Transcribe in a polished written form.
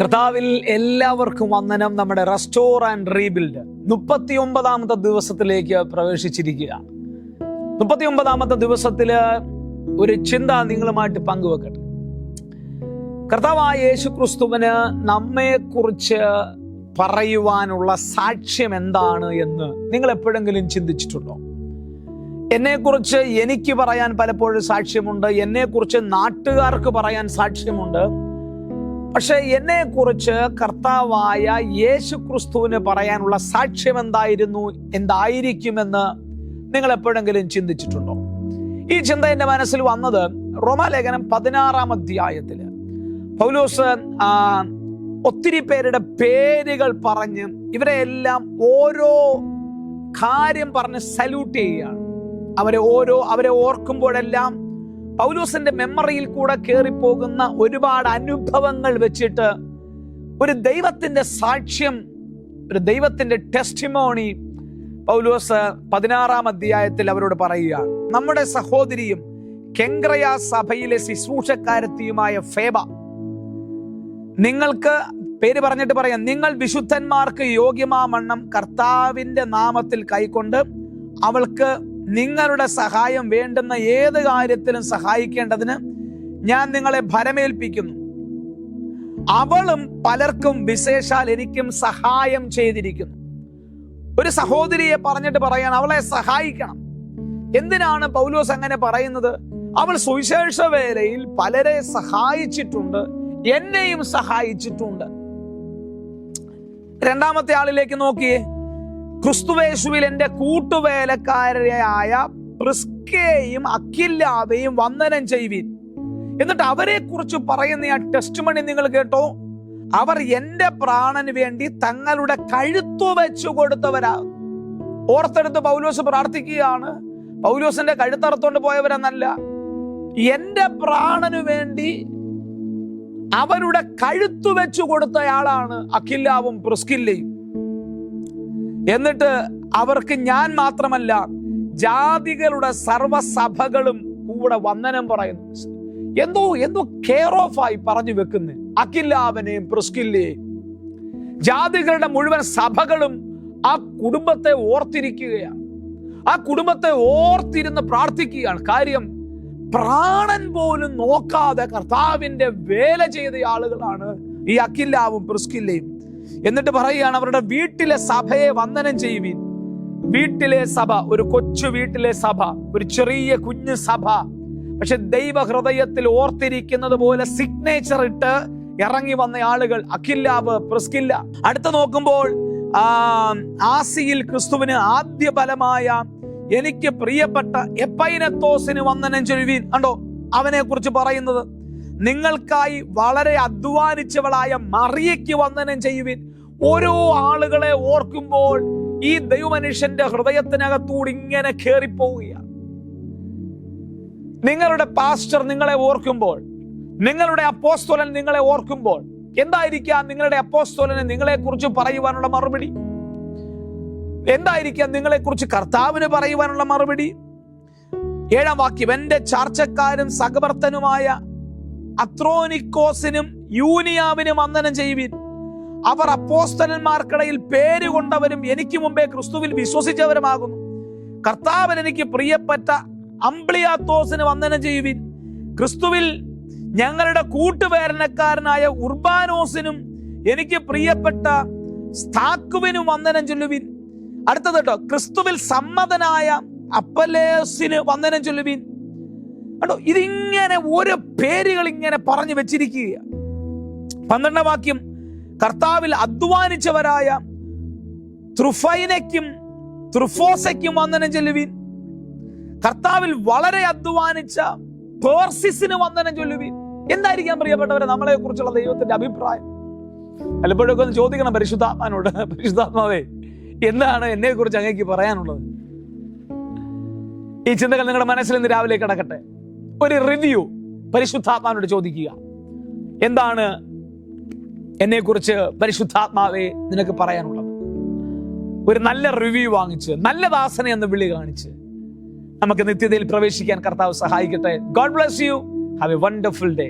കർത്താവിൽ എല്ലാവർക്കും വന്ദനം. നമ്മുടെ റെസ്റ്റോർ ആൻഡ് റീബിൽഡ് 39ാമത്തെ ദിവസത്തിലേക്ക് പ്രവേശിച്ചിരിക്കുക. 39ാമത്തെ ദിവസത്തില് ഒരു ചിന്ത നിങ്ങളുമായിട്ട് പങ്കുവെക്കട്ടെ. കർത്താവായ യേശുക്രിസ്തുവിന് നമ്മെക്കുറിച്ച് പറയുവാനുള്ള സാക്ഷ്യം എന്താണ് എന്ന് നിങ്ങൾ എപ്പോഴെങ്കിലും ചിന്തിച്ചിട്ടുണ്ടോ? എന്നെക്കുറിച്ച് എനിക്ക് പറയാൻ പലപ്പോഴും സാക്ഷ്യമുണ്ട്, എന്നെക്കുറിച്ച് നാട്ടുകാർക്ക് പറയാൻ സാക്ഷ്യമുണ്ട്. പക്ഷെ എന്നെക്കുറിച്ച് കർത്താവായ യേശുക്രിസ്തുവിന് പറയാനുള്ള സാക്ഷ്യം എന്തായിരിക്കുമെന്ന് നിങ്ങൾ എപ്പോഴെങ്കിലും ചിന്തിച്ചിട്ടുണ്ടോ? ഈ ചിന്ത എൻ്റെ മനസ്സിൽ വന്നത് റോമാലേഖനം 16-ാം അധ്യായത്തില് പൗലോസ് ഒത്തിരി പേരുടെ പേരുകൾ പറഞ്ഞ് ഇവരെ എല്ലാം ഓരോ കാര്യം പറഞ്ഞ് സല്യൂട്ട് ചെയ്യുകയാണ്. അവരെ ഓർക്കുമ്പോഴെല്ലാം പൗലോസിന്റെ മെമ്മറിയിൽ കൂടെ കയറിപ്പോകുന്ന ഒരുപാട് അനുഭവങ്ങൾ വെച്ചിട്ട് ഒരു ദൈവത്തിന്റെ സാക്ഷ്യം, ഒരു ദൈവത്തിന്റെ ടെസ്റ്റിമോണി പൗലോസ് 16-ാം അധ്യായത്തിൽ അവരോട് പറയുക. നമ്മുടെ സഹോദരിയും കെങ്ക്രയ സഭയിലെ ശുശ്രൂഷക്കാരത്തിയുമായ ഫേബ നിങ്ങൾക്ക് പേര് പറഞ്ഞിട്ട് പറയാം, നിങ്ങൾ വിശുദ്ധന്മാർക്ക് യോഗ്യമാവണ്ണം കർത്താവിന്റെ നാമത്തിൽ കൈക്കൊണ്ട് അവൾക്ക് നിങ്ങളുടെ സഹായം വേണ്ടുന്ന ഏത് കാര്യത്തിലും സഹായിക്കേണ്ടതിന് ഞാൻ നിങ്ങളെ ഭരമേൽപ്പിക്കുന്നു. അവളും പലർക്കും വിശേഷാൽ എനിക്കും സഹായം ചെയ്തിരിക്കുന്നു. ഒരു സഹോദരിയെ പറഞ്ഞിട്ട് പറയാൻ അവളെ സഹായിക്കണം. എന്തിനാണ് പൗലോസ് അങ്ങനെ പറയുന്നത്? അവൾ സുവിശേഷ വേലയിൽ പലരെ സഹായിച്ചിട്ടുണ്ട്, എന്നെയും സഹായിച്ചിട്ടുണ്ട്. രണ്ടാമത്തെ ആളിലേക്ക് നോക്കിയേ. ക്രിസ്തുവേശുവിൽ എൻ്റെ കൂട്ടുവേലക്കാരായ പ്രിസ്കയെയും അക്വിലാവെയും വന്ദനം ചെയ്യുവിൻ. എന്നിട്ട് അവരെ കുറിച്ച് പറയുന്ന ആ ടെസ്റ്റിമണി നിങ്ങൾ കേട്ടോ. അവർ എൻ്റെ പ്രാണന് വേണ്ടി തങ്ങളുടെ കഴുത്തു വെച്ചു കൊടുത്തവരാ. ഓർത്തെടുത്ത് പൗലോസ് പ്രാർത്ഥിക്കുകയാണ്. പൗലോസിന്റെ കഴുത്തറുത്തോണ്ട് പോയവരെന്നല്ല, എൻ്റെ പ്രാണന് വേണ്ടി അവരുടെ കഴുത്തു വെച്ചു കൊടുത്തയാളാണ് അക്വിലാവും പ്രിസ്കില്ലയും. എന്നിട്ട് അവർക്ക് ഞാൻ മാത്രമല്ല ജാതികളുടെ സർവ്വസഭകളും കൂടെ വന്ദനം പറയുന്നു. എന്തോ കെയർ ഓഫ് ആയി പറഞ്ഞു വെക്കുന്നു. അക്വിലാവിനെയും പ്രിസ്കില്ലയെയും ജാതികളുടെ മുഴുവൻ സഭകളും ആ കുടുംബത്തെ ഓർത്തിരിക്കുകയാണ്. ആ കുടുംബത്തെ ഓർത്തിരുന്ന് പ്രാർത്ഥിക്കുകയാണ്. കാര്യം, പ്രാണൻ പോലും നോക്കാതെ കർത്താവിന്റെ വേല ചെയ്ത ആളുകളാണ് ഈ അക്വിലാവും പ്രിസ്കില്ലയും. എന്നിട്ട് പറയുകയാണ്, അവരുടെ വീട്ടിലെ സഭയെ വന്ദനം ചെയ്യുവിൻ. വീട്ടിലെ സഭ, ഒരു കൊച്ചു വീട്ടിലെ സഭ, ഒരു ചെറിയ കുഞ്ഞു സഭ, പക്ഷെ ദൈവഹൃദയത്തിൽ ഓർത്തിരിക്കുന്നത് പോലെ സിഗ്നേച്ചർ ഇട്ട് ഇറങ്ങി വന്ന ആളുകൾ അക്വിലാവ്, പ്രിസ്കില്ല. അടുത്ത നോക്കുമ്പോൾ ആസിയിൽ ക്രിസ്തുവിന് ആദ്യ ഫലമായ എനിക്ക് പ്രിയപ്പെട്ട എപ്പൈനത്തോസിന് വന്ദനം ചെയ്യുവിൻ. കണ്ടോ, അവനെ കുറിച്ച് പറയുന്നത്. നിങ്ങൾക്കായി വളരെ അധ്വാനിച്ചവളായ മറിയയ്ക്ക് വന്ദനം ചെയ്യുവിൻ. ഓരോ ആളുകളെ ഓർക്കുമ്പോൾ ഈ ദൈവമനുഷ്യന്റെ ഹൃദയത്തിനകത്തൂടെ ഇങ്ങനെ കയറിപ്പോവുകയാണ്. നിങ്ങളുടെ പാസ്റ്റർ നിങ്ങളെ ഓർക്കുമ്പോൾ, നിങ്ങളുടെ അപ്പോസ്തലൻ നിങ്ങളെ ഓർക്കുമ്പോൾ എന്തായിരിക്കാം നിങ്ങളുടെ അപ്പോസ്തലന് നിങ്ങളെ കുറിച്ച് പറയുവാനുള്ള മറുപടി? എന്തായിരിക്കാം നിങ്ങളെ കുറിച്ച് കർത്താവിന് പറയുവാനുള്ള മറുപടി? 7-ാം വാക്യം, എന്റെ ചാർച്ചക്കാരും സഹവർത്തനുമായ അത്രോനിക്കോസിനും യൂനിയാവിനും വന്ദനം ചെയ്യുവിൻ. അവർ അപ്പോസ്തലന്മാർക്കിടയിൽ പേരുകൊണ്ടവരും എനിക്ക് മുമ്പേ ക്രിസ്തുവിൽ വിശ്വസിച്ചവരുമാകുന്നു. കർത്താവിന് എനിക്ക് പ്രിയപ്പെട്ട അംബ്ലിയാത്തോസിന് വന്ദനം ചെയ്യുവിൻ. ക്രിസ്തുവിൽ ഞങ്ങളുടെ കൂട്ടുവേലക്കാരനായ ഉർബാനോസിനും എനിക്ക് പ്രിയപ്പെട്ട സ്താക്കുവിനും വന്ദനം ചൊല്ലുവിൻ. അടുത്തത് കേട്ടോ, ക്രിസ്തുവിൽ സമ്മതനായ അപ്പല്ലോസിന് വന്ദനം ചൊല്ലുവിൻ. കേട്ടോ, ഇതിങ്ങനെ ഓരോ പേരുകൾ ഇങ്ങനെ പറഞ്ഞു വെച്ചിരിക്കുക. 12-ാം വാക്യം, കർത്താവിൽ അധ്വാനിച്ചവരായ ത്രുഫൈനയ്ക്കും ത്രുഫോസയ്ക്കും വന്ദനം ചൊല്ലുവിൻ. കർത്താവിൽ വളരെ അധ്വാനിച്ച പേർസിസിന് വന്ദനം ചൊല്ലുവിൻ. എന്തായിരിക്കാം പ്രിയപ്പെട്ടവരെ നമ്മളെ കുറിച്ചുള്ള ദൈവത്തിന്റെ അഭിപ്രായം? പലപ്പോഴൊക്കെ ഒന്ന് ചോദിക്കണം പരിശുദ്ധാത്മാനോട്, പരിശുദ്ധാത്മാവേ എന്താണ് എന്നെ കുറിച്ച് അങ്ങേക്ക് പറയാനുള്ളത്? ഈ ചിന്തകൾ നിങ്ങളുടെ മനസ്സിൽ ഇന്ന് രാവിലെ കിടക്കട്ടെ. ഒരു റിവ്യൂ പരിശുദ്ധാത്മാവിനോട് ചോദിക്കുക. എന്താണ് എന്നെ കുറിച്ച് പരിശുദ്ധാത്മാവേ നിനക്ക് പറയാനുള്ളത്? ഒരു നല്ല റിവ്യൂ വാങ്ങിച്ച്, നല്ല ദാസനെ എന്ന് വിളി കാണിച്ച് നമുക്ക് നിത്യതയിൽ പ്രവേശിക്കാൻ കർത്താവ് സഹായിക്കട്ടെ. God bless you. Have A wonderful day.